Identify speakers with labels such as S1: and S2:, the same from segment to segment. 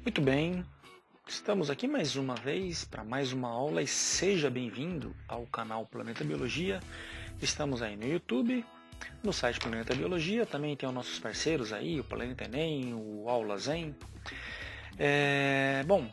S1: Muito bem, estamos aqui mais uma vez para mais uma aula e seja bem-vindo ao canal Planeta Biologia. Estamos aí no YouTube, no site Planeta Biologia, também tem os nossos parceiros aí, o Planeta Enem, o Aula Zen. Bom,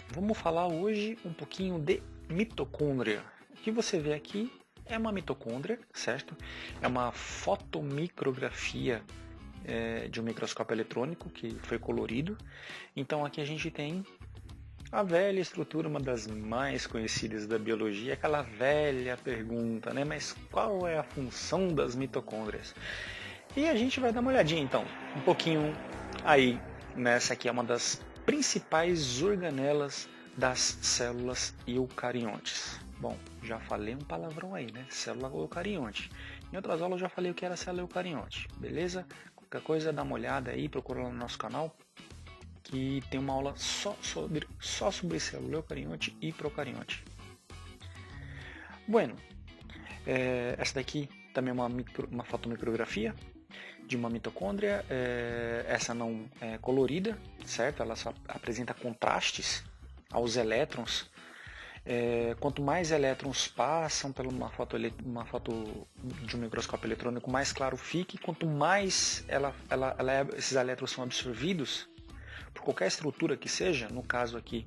S1: vamos falar hoje um pouquinho de mitocôndria. O que você vê aqui é uma mitocôndria, certo? É uma fotomicrografia de um microscópio eletrônico que foi colorido. Então aqui a gente tem a velha estrutura, uma das mais conhecidas da biologia, aquela velha pergunta, né? Mas qual é a função das mitocôndrias? E a gente vai dar uma olhadinha então, um pouquinho aí, nessa aqui é uma das principais organelas das células eucariontes. Bom, já falei um palavrão aí, né? Célula eucarionte. Em outras aulas eu já falei o que era célula eucarionte, beleza? Qualquer coisa, dá uma olhada aí, procura lá no nosso canal, que tem uma aula só sobre célula eucarionte e procarionte. Bueno, essa daqui também é uma fotomicrografia de uma mitocôndria. Essa não é colorida, certo? Ela só apresenta contrastes aos elétrons. Quanto mais elétrons passam por uma foto de um microscópio eletrônico, mais claro fica, e quanto mais esses elétrons são absorvidos por qualquer estrutura que seja, no caso aqui,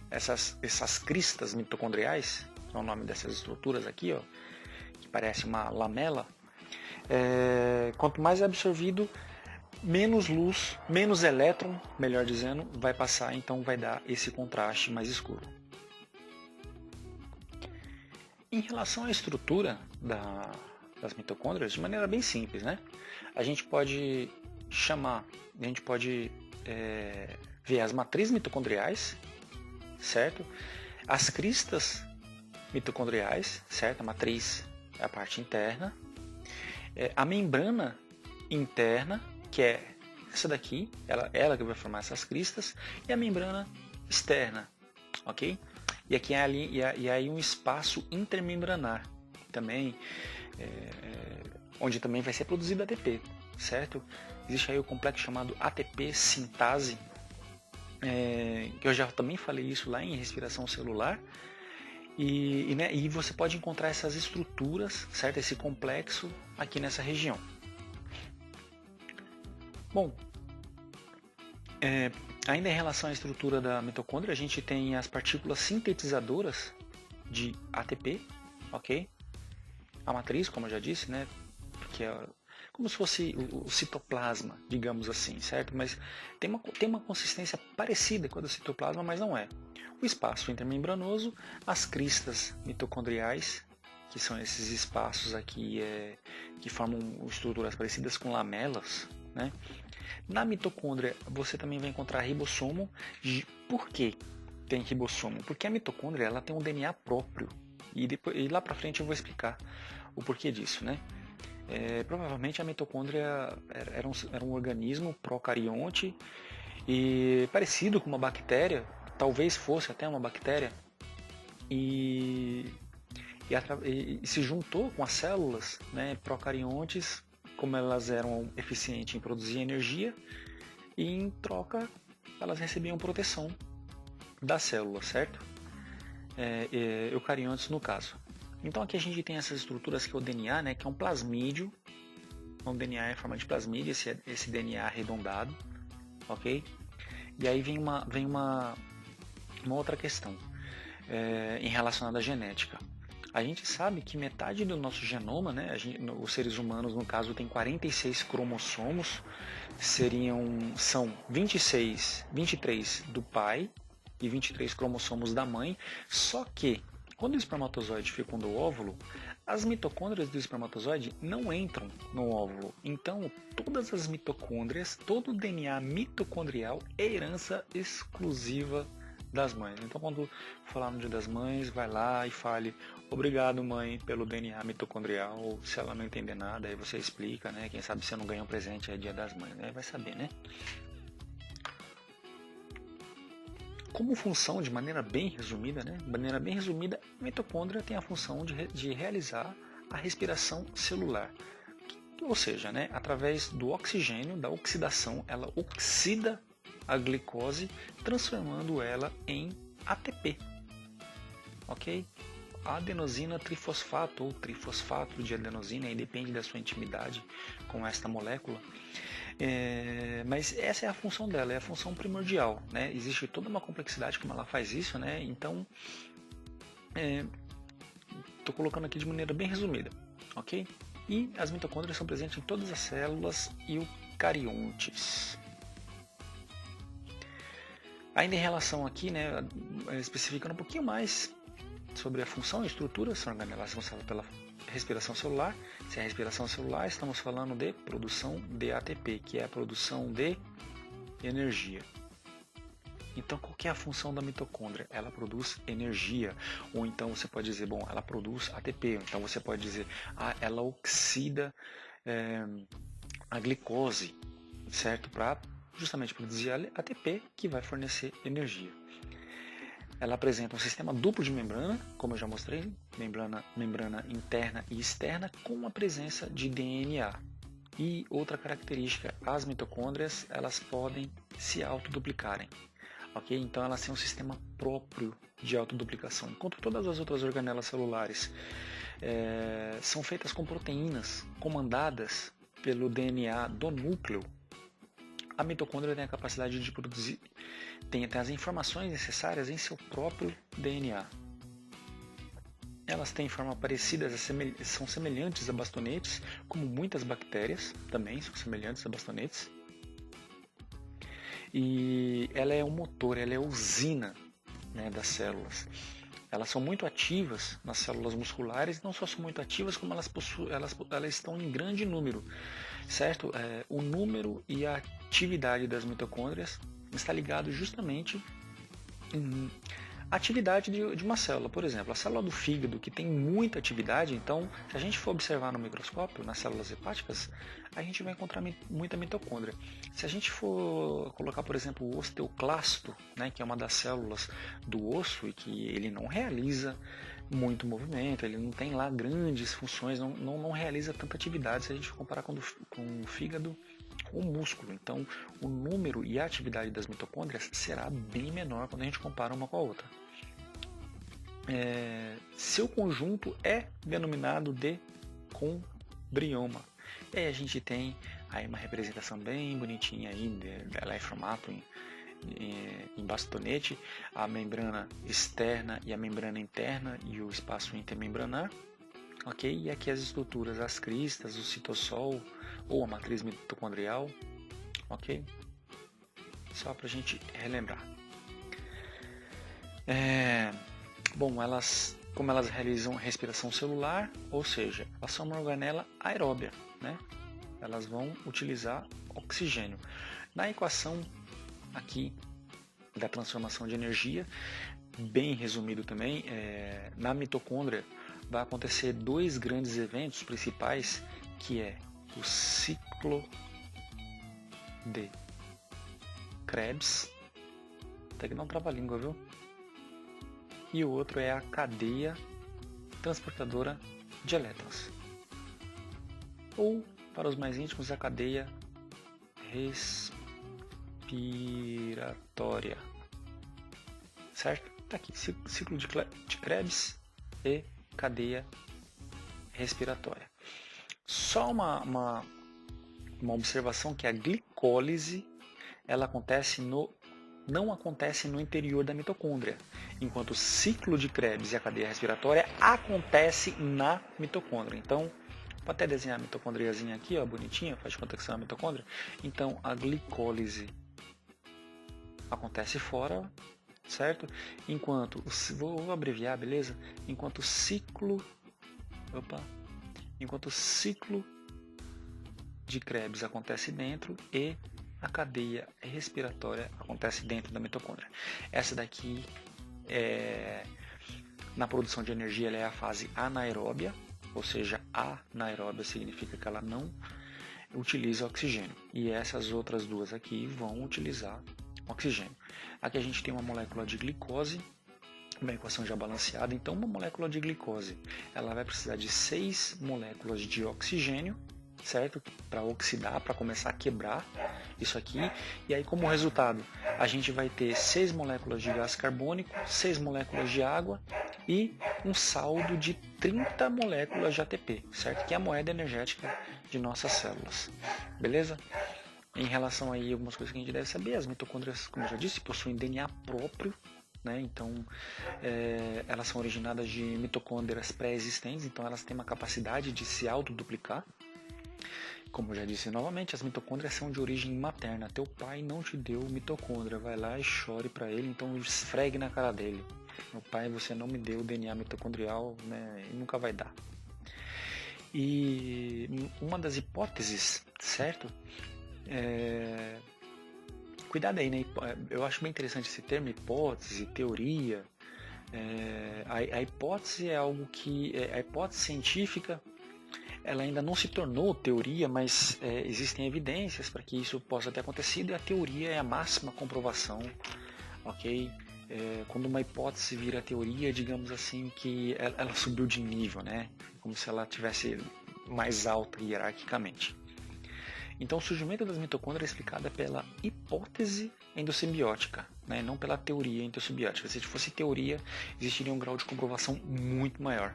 S1: essas cristas mitocondriais, que é o nome dessas estruturas aqui, ó, que parece uma lamela, quanto mais é absorvido, menos luz, menos elétron, melhor dizendo, vai passar, então vai dar esse contraste mais escuro. Em relação à estrutura das mitocôndrias, de maneira bem simples, né? A gente pode ver as matrizes mitocondriais, certo? As cristas mitocondriais, certo? A matriz é a parte interna. A membrana interna, que é essa daqui, ela que vai formar essas cristas, e a membrana externa, ok? E aqui e aí um espaço intermembranar também, onde também vai ser produzido ATP, certo? Existe aí o complexo chamado ATP sintase, que eu já também falei isso lá em respiração celular, e você pode encontrar essas estruturas, certo? Esse complexo aqui nessa região. Bom, ainda em relação à estrutura da mitocôndria, a gente tem as partículas sintetizadoras de ATP, ok? A matriz, como eu já disse, né? Que é como se fosse o citoplasma, digamos assim, certo? Mas tem uma consistência parecida com a do citoplasma, mas não é. O espaço intermembranoso, as cristas mitocondriais, que são esses espaços aqui que formam estruturas parecidas com lamelas, né? Na mitocôndria você também vai encontrar ribossomo. Por que tem ribossomo? Porque a mitocôndria ela tem um DNA próprio, e lá para frente eu vou explicar o porquê disso, né? Provavelmente a mitocôndria era um organismo procarionte e parecido com uma bactéria, talvez fosse até uma bactéria, e se juntou com as células, né, procariontes, como elas eram eficientes em produzir energia, e em troca elas recebiam proteção da célula, certo? Eucariontes no caso. Então aqui a gente tem essas estruturas que é o DNA, né, que é um plasmídio, um DNA em forma de plasmídio, esse DNA arredondado, ok? E aí vem uma outra questão em relação à genética. A gente sabe que metade do nosso genoma, né, os seres humanos no caso tem 46 cromossomos, são 23 do pai e 23 cromossomos da mãe, só que quando o espermatozoide fecunda o óvulo, as mitocôndrias do espermatozoide não entram no óvulo. Então, todas as mitocôndrias, todo o DNA mitocondrial é herança exclusiva das mães. Então, quando falar no Dia das Mães, vai lá e fale: obrigado, mãe, pelo DNA mitocondrial. Se ela não entender nada, aí você explica, né? Quem sabe você não ganha um presente, é Dia das Mães, né? Vai saber, né? Como função, de maneira bem resumida, a mitocôndria tem a função de realizar a respiração celular. Ou seja, né, através do oxigênio, da oxidação, ela oxida a glicose, transformando ela em ATP, ok? Adenosina trifosfato ou trifosfato de adenosina, aí depende da sua intimidade com esta molécula. Mas essa é a função dela, é a função primordial, né? Existe toda uma complexidade como ela faz isso, né? Então, estou colocando aqui de maneira bem resumida, ok? E as mitocôndrias são presentes em todas as células eucariontes. Ainda em relação aqui, né, especificando um pouquinho mais sobre a função e estrutura, são organelas responsáveis pela respiração celular. Se é a respiração celular, estamos falando de produção de ATP, que é a produção de energia. Então, qual que é a função da mitocôndria? Ela produz energia. Ou então você pode dizer, bom, ela produz ATP. Então você pode dizer, ela oxida a glicose, certo? Para justamente produzir ATP, que vai fornecer energia. Ela apresenta um sistema duplo de membrana, como eu já mostrei, membrana interna e externa, com a presença de DNA. E outra característica, as mitocôndrias, elas podem se autoduplicarem. Okay? Então elas têm um sistema próprio de autoduplicação. Enquanto todas as outras organelas celulares são feitas com proteínas comandadas pelo DNA do núcleo, a mitocôndria tem a capacidade de produzir, tem as informações necessárias em seu próprio DNA. Elas têm forma parecida, são semelhantes a bastonetes, como muitas bactérias também são semelhantes a bastonetes. E ela é o motor, ela é a usina, né, das células. Elas são muito ativas nas células musculares, não só são muito ativas, como elas estão em grande número, certo? O número e a atividade das mitocôndrias está ligado justamente em atividade de uma célula. Por exemplo, a célula do fígado, que tem muita atividade, então, se a gente for observar no microscópio, nas células hepáticas, a gente vai encontrar muita mitocôndria. Se a gente for colocar, por exemplo, o osteoclasto, né, que é uma das células do osso e que ele não realiza muito movimento, ele não tem lá grandes funções, não realiza tanta atividade se a gente comparar com o fígado, o músculo. Então, o número e a atividade das mitocôndrias será bem menor quando a gente compara uma com a outra. Seu conjunto é denominado de condrioma. E aí a gente tem aí uma representação bem bonitinha aí dela em formato em bastonete, a membrana externa e a membrana interna e o espaço intermembranar. Ok? E aqui as estruturas, as cristas, o citossol ou a matriz mitocondrial, ok? Só para a gente relembrar. Bom, como elas realizam respiração celular, ou seja, elas são uma organela aeróbia, né? Elas vão utilizar oxigênio. Na equação aqui da transformação de energia, bem resumido também, na mitocôndria vai acontecer dois grandes eventos principais, que é o ciclo de Krebs, até que não trava a língua, viu? E o outro é a cadeia transportadora de elétrons, ou, para os mais íntimos, a cadeia respiratória, certo? Tá aqui, ciclo de Krebs e cadeia respiratória. Só uma observação, que a glicólise ela não acontece no interior da mitocôndria, enquanto o ciclo de Krebs e a cadeia respiratória acontece na mitocôndria. Então, vou até desenhar a mitocondriazinha aqui, ó, bonitinha, faz de conta que são a mitocôndria. Então, a glicólise acontece fora, certo? Enquanto, vou abreviar, beleza? Enquanto o ciclo de Krebs acontece dentro e a cadeia respiratória acontece dentro da mitocôndria. Essa daqui, na produção de energia, ela é a fase anaeróbia, ou seja, anaeróbia significa que ela não utiliza oxigênio. E essas outras duas aqui vão utilizar oxigênio. Aqui a gente tem uma molécula de glicose, uma equação já balanceada. Então, uma molécula de glicose ela vai precisar de 6 moléculas de oxigênio, certo? Para oxidar, para começar a quebrar isso aqui. E aí, como resultado, a gente vai ter 6 moléculas de gás carbônico, 6 moléculas de água e um saldo de 30 moléculas de ATP, certo? Que é a moeda energética de nossas células, beleza? Em relação aí a algumas coisas que a gente deve saber, as mitocôndrias, como eu já disse, possuem DNA próprio, né? Então, elas são originadas de mitocôndrias pré-existentes, então elas têm uma capacidade de se autoduplicar. Como eu já disse novamente, as mitocôndrias são de origem materna. Teu pai não te deu mitocôndria, vai lá e chore para ele, então esfregue na cara dele. Meu pai, você não me deu o DNA mitocondrial, né? E nunca vai dar. E uma das hipóteses, certo? Cuidado aí, né? Eu acho bem interessante esse termo, hipótese, teoria. A hipótese é algo que... A hipótese científica, ela ainda não se tornou teoria, mas existem evidências para que isso possa ter acontecido, e a teoria é a máxima comprovação, ok? Quando uma hipótese vira teoria, digamos assim, que ela subiu de nível, né? Como se ela tivesse mais alta hierarquicamente. Então, o surgimento das mitocôndrias é explicado pela hipótese endossimbiótica, né? Não pela teoria endossimbiótica. Se fosse teoria, existiria um grau de comprovação muito maior.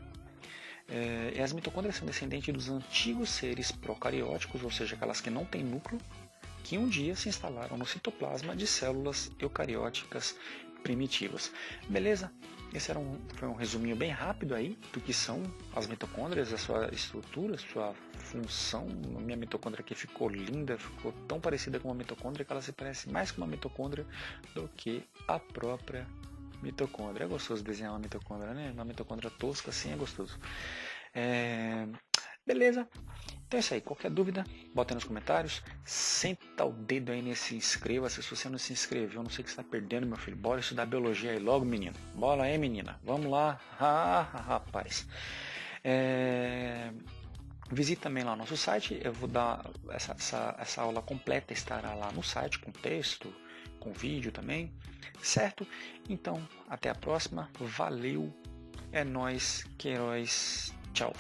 S1: As mitocôndrias são descendentes dos antigos seres procarióticos, ou seja, aquelas que não têm núcleo, que um dia se instalaram no citoplasma de células eucarióticas primitivas. Beleza? Esse foi um resuminho bem rápido aí do que são as mitocôndrias, a sua estrutura, a sua função. A minha mitocôndria aqui ficou linda, ficou tão parecida com uma mitocôndria que ela se parece mais com uma mitocôndria do que a própria mitocôndria. É gostoso desenhar uma mitocôndria, né? Uma mitocôndria tosca assim é gostoso. Beleza? Então é isso aí. Qualquer dúvida, bota aí nos comentários. Senta o dedo aí nesse inscreva-se. Se você não se inscreveu, não sei o que você está perdendo, meu filho. Bora estudar biologia aí logo, menino. Bora aí, menina. Vamos lá. Rapaz. Visite também lá o nosso site. Eu vou dar essa aula completa, estará lá no site, com texto, com vídeo também. Certo? Então, até a próxima. Valeu. É nóis. Queiroz. Tchau.